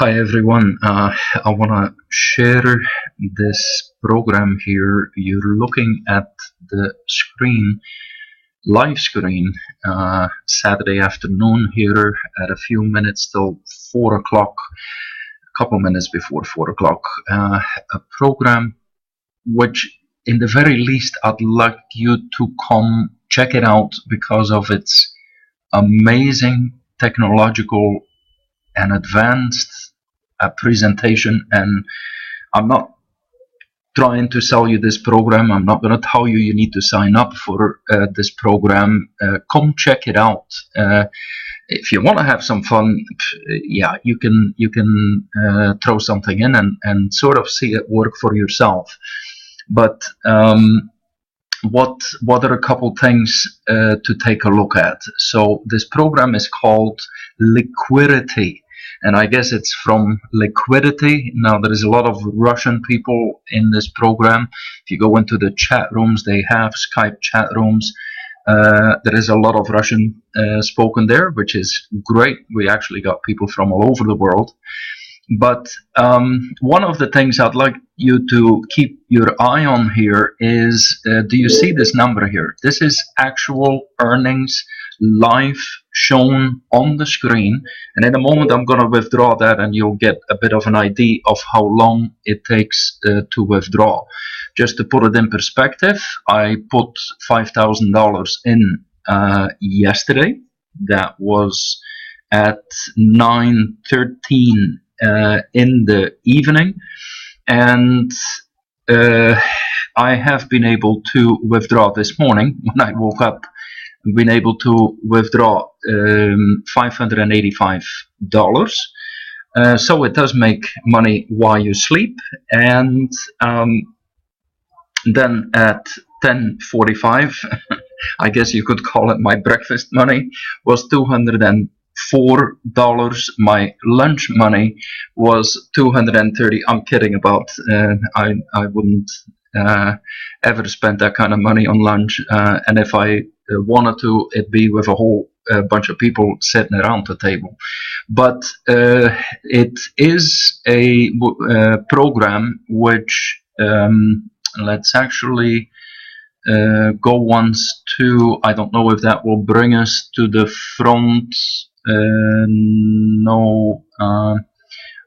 Hi everyone, I want to share this program here. You're looking at the screen, live screen, Saturday afternoon here at a few minutes till 4 o'clock, a couple minutes before 4 o'clock. A program which in the very least I'd like you to come check it out because of its amazing technological and advanced presentation. And I'm not trying to sell you this program. I'm not going to tell you need to sign up for this program. Come check it out. If you want to have some fun, yeah, you can throw something in and sort of see it work for yourself. But what are a couple things to take a look at? So this program is called LIQUIRITY, and I guess it's from liquidity. Now there is a lot of Russian people in this program. If you go into the chat rooms, they have Skype chat rooms. There is a lot of Russian spoken there, which is great. We actually got people from all over the world. But one of the things I'd like you to keep your eye on here is, do you see this number here? This is actual earnings live shown on the screen, and in a moment I'm going to withdraw that and you'll get a bit of an idea of how long it takes to withdraw. Just to put it in perspective, I put $5,000 in yesterday. That was at 9:13 in the evening, and I have been able to withdraw this morning when I woke up. Been able to withdraw $585, so it does make money while you sleep. And then at 10:45, I guess you could call it my breakfast money, was $204. My lunch money was $230. I'm kidding about. I wouldn't ever spend that kind of money on lunch, and if I wanted to, it'd be with a whole bunch of people sitting around the table. But it is a program which let's actually go once to, I don't know if that will bring us to the front. No,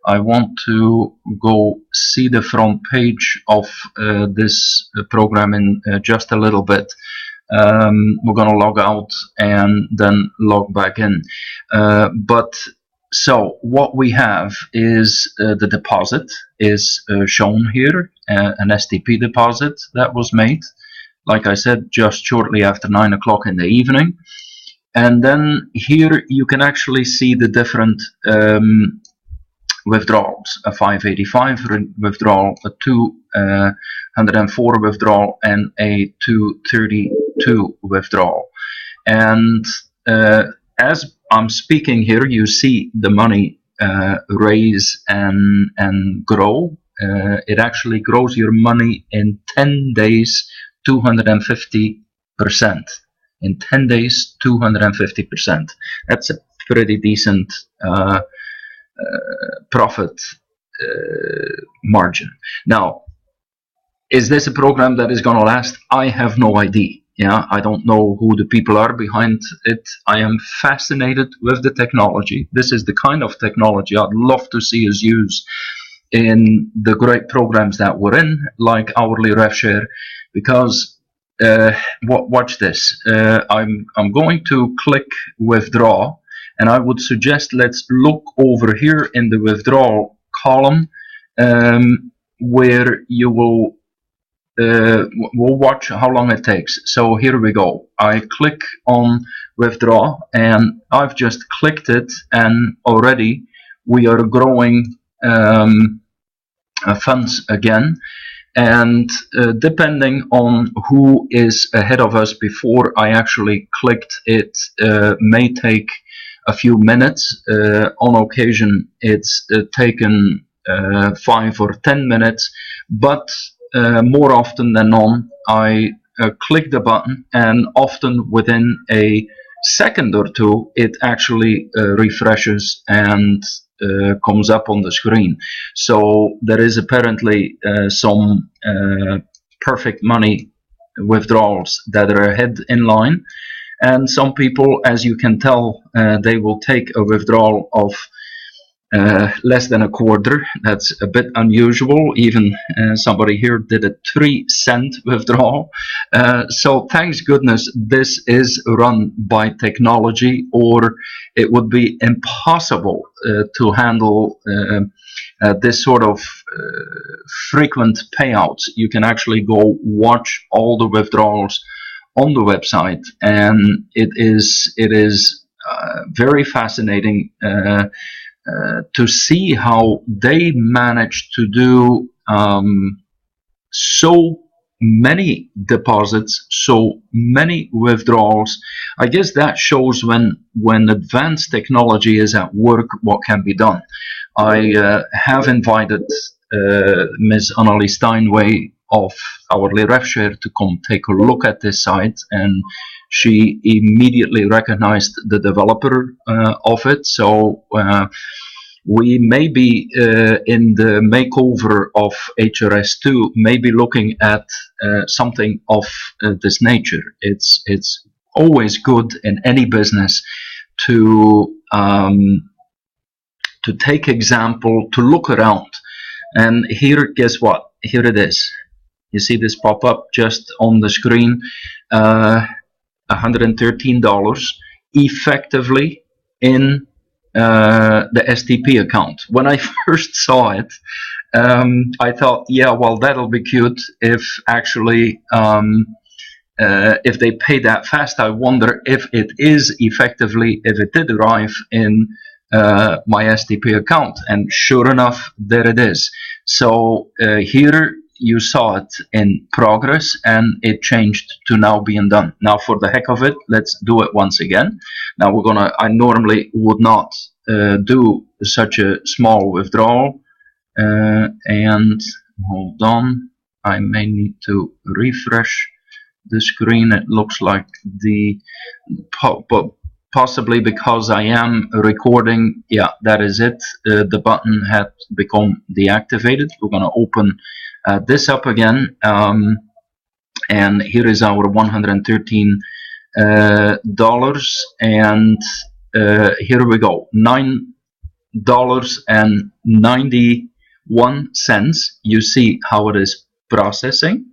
I want to go see the front page of this program in just a little bit. We're going to log out and then log back in. But so what we have is the deposit is shown here, an STP deposit that was made, like I said, just shortly after 9 o'clock in the evening. And then here you can actually see the different withdrawals: a 585 withdrawal, a 204 withdrawal, and a 232 withdrawal. And as I'm speaking here, you see the money raise and grow. It actually grows your money in 10 days 250%. In 10 days 250%. That's a pretty decent profit margin. Now, is this a program that is going to last? I have no idea. Yeah, I don't know who the people are behind it. I am fascinated with the technology. This is the kind of technology I'd love to see us use in the great programs that we're in, like hourly rev share, because watch this. I'm going to click withdraw, and I would suggest let's look over here in the withdrawal column, where you will we'll watch how long it takes. So here we go. I click on withdraw, and I've just clicked it, and already we are growing funds again. And depending on who is ahead of us before I actually clicked, it may take a few minutes. On occasion it's taken 5 or 10 minutes, but more often than not I click the button, and often within a second or two, it actually refreshes and comes up on the screen. So there is apparently some perfect money withdrawals that are ahead in line, and some people, as you can tell, they will take a withdrawal of less than a quarter. That's a bit unusual. Even somebody here did a 3-cent withdrawal. So thanks goodness this is run by technology, or it would be impossible to handle this sort of frequent payouts. You can actually go watch all the withdrawals on the website, and it is very fascinating to see how they managed to do so many deposits, so many withdrawals. I guess that shows when advanced technology is at work, what can be done. I have invited Ms. Annalie Steinway of our LIQUIRITY to come take a look at this site, and she immediately recognized the developer of it. So we may be in the makeover of HRS2, maybe looking at something of this nature. It's always good in any business to take example, to look around. And here, guess what? Here it is. You see this pop up just on the screen, $113 effectively in the STP account. When I first saw it, I thought, yeah, well, that'll be cute if actually if they pay that fast. I wonder if it is effectively, if it did arrive in my STP account. And sure enough, there it is. So here you saw it in progress, and it changed to now being done. Now, for the heck of it, let's do it once again. Now we're gonna, I normally would not do such a small withdrawal, and hold on, I may need to refresh the screen. It looks like the possibly because I am recording, yeah, that is it. The button had become deactivated. We're going to open this up again, and here is our $113, and here we go, $9.91. You see how it is processing.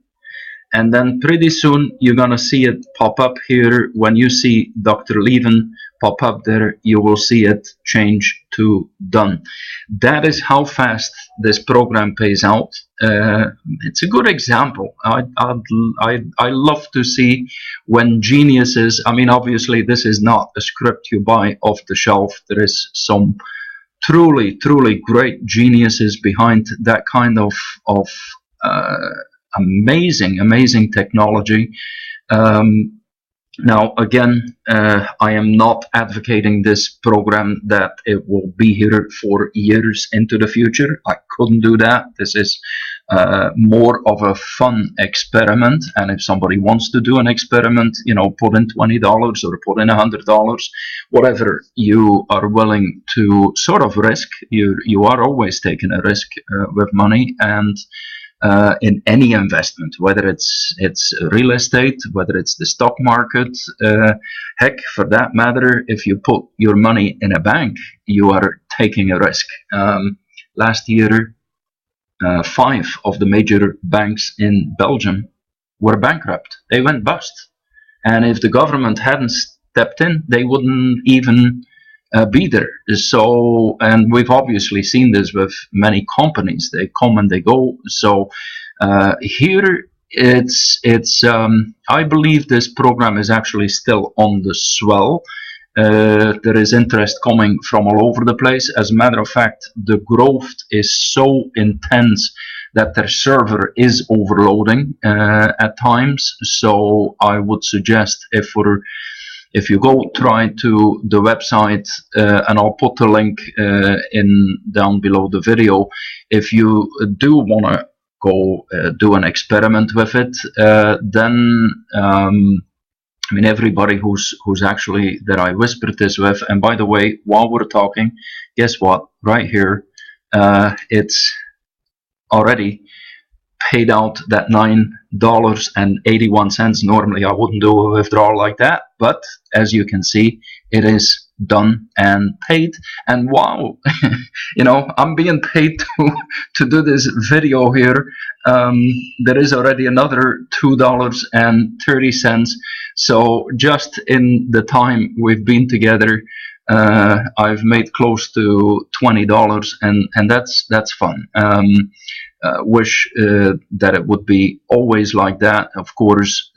And then pretty soon you're going to see it pop up here. When you see Dr. Leven pop up there, you will see it change to done. That is how fast this program pays out. It's a good example. I love to see when geniuses, I mean, obviously this is not a script you buy off the shelf. There is some truly great geniuses behind that kind of amazing technology. Now again, I am not advocating this program that it will be here for years into the future. I couldn't do that. This is more of a fun experiment, and if somebody wants to do an experiment, you know, put in $20 or put in $100, whatever you are willing to sort of risk. You are always taking a risk with money, and in any investment, whether it's real estate, whether it's the stock market, heck, for that matter, if you put your money in a bank, you are taking a risk. Last year, 5 of the major banks in Belgium were bankrupt. They went bust. And if the government hadn't stepped in, they wouldn't even be there. So, and we've obviously seen this with many companies. They come and they go. So here it's I believe this program is actually still on the swell. There is interest coming from all over the place. As a matter of fact, the growth is so intense that their server is overloading at times. So I would suggest, if you go try to the website, and I'll put the link in down below the video, if you do want to go do an experiment with it, then I mean, everybody who's actually that I whispered this with. And by the way, while we're talking, guess what? Right here, it's already paid out that $9.81. Normally I wouldn't do a withdrawal like that, but as you can see, it is done and paid. And wow, you know, I'm being paid to do this video here. There is already another $2.30. So just in the time we've been together, I've made close to $20, and that's fun. Wish that it would be always like that. Of course,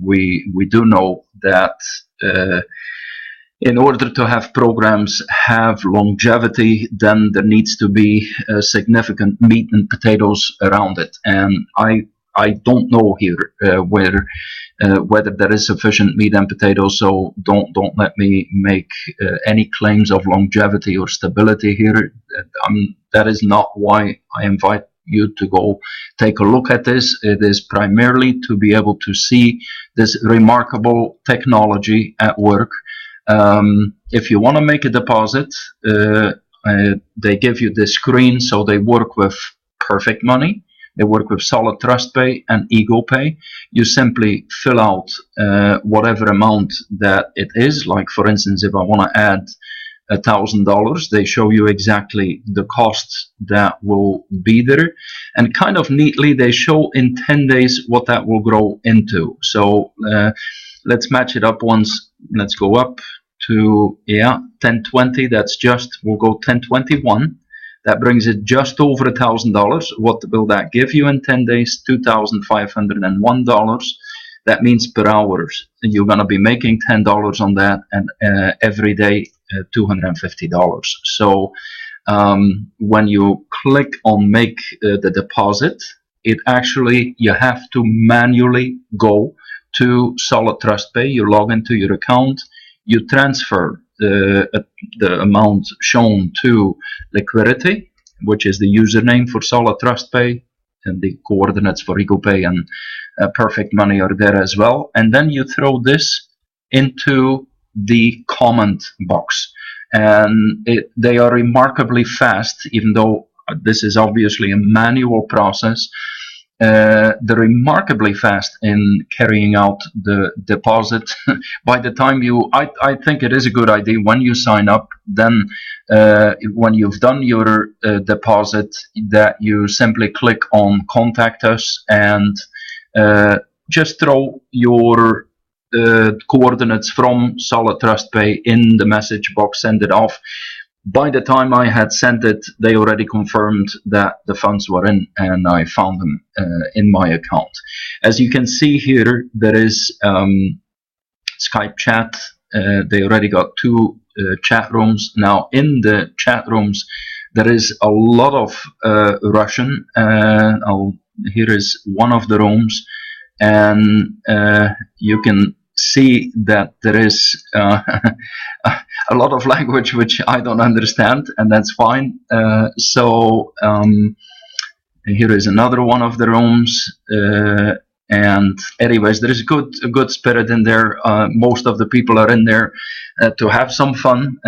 we do know that in order to have programs have longevity, then there needs to be significant meat and potatoes around it. And I don't know here whether there is sufficient meat and potatoes, so don't let me make any claims of longevity or stability here. That is not why I invite you to go take a look at this. It is primarily to be able to see this remarkable technology at work. If you want to make a deposit, they give you this screen. So they work with Perfect Money, they work with Solid Trust Pay and Ego Pay. You simply fill out whatever amount that it is. Like for instance, if I want to add $1,000, they show you exactly the costs that will be there, and kind of neatly they show in 10 days what that will grow into. So let's match it up once. Let's go up to 1020. That's just, we'll go 1021. That brings it just over $1,000. What will that give you in 10 days? $2,501. That means per hour you're going to be making $10 on that, and every day $250. So when you click on make the deposit, it actually, you have to manually go to Solid Trust Pay. You log into your account, you transfer the amount shown to Liquidity, which is the username for Solid Trust Pay, and the coordinates for Ego Pay and Perfect Money are there as well. And then you throw this into the comment box, and they are remarkably fast, even though this is obviously a manual process. They're remarkably fast in carrying out the deposit. By the time I think it is a good idea when you sign up, then when you've done your deposit, that you simply click on contact us and just throw your coordinates from Solid Trust Pay in the message box, send it off. By the time I had sent it, they already confirmed that the funds were in, and I found them in my account. As you can see here, there is Skype chat. They already got 2 chat rooms. Now in the chat rooms, there is a lot of Russian. Here is one of the rooms, and you can see that there is a lot of language which I don't understand, and that's fine. So here is another one of the rooms, and anyways, there is a good spirit in there. Most of the people are in there to have some fun,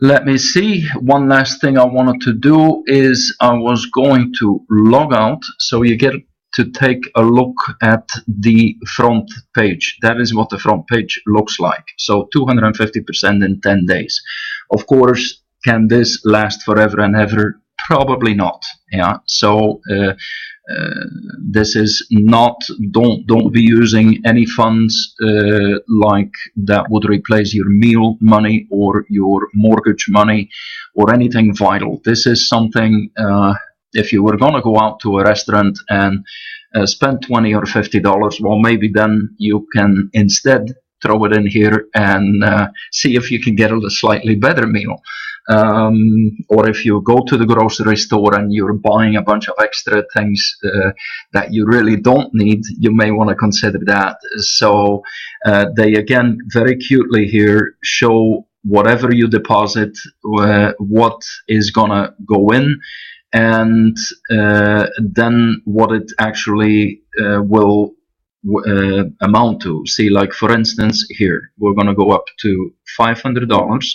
let me see. One last thing I wanted to do is I was going to log out, so you get to take a look at the front page. That is what the front page looks like. So 250% in 10 days. Of course, can this last forever and ever? Probably not. Yeah. So this is not. Don't be using any funds like that would replace your meal money or your mortgage money or anything vital. This is something. If you were going to go out to a restaurant and spend $20 or $50, well, maybe then you can instead throw it in here and see if you can get a slightly better meal. Or if you go to the grocery store and you're buying a bunch of extra things that you really don't need, you may want to consider that. So they again very cutely here show whatever you deposit, what is gonna go in. and then what it actually will amount to. See, like for instance, here we're going to go up to $500.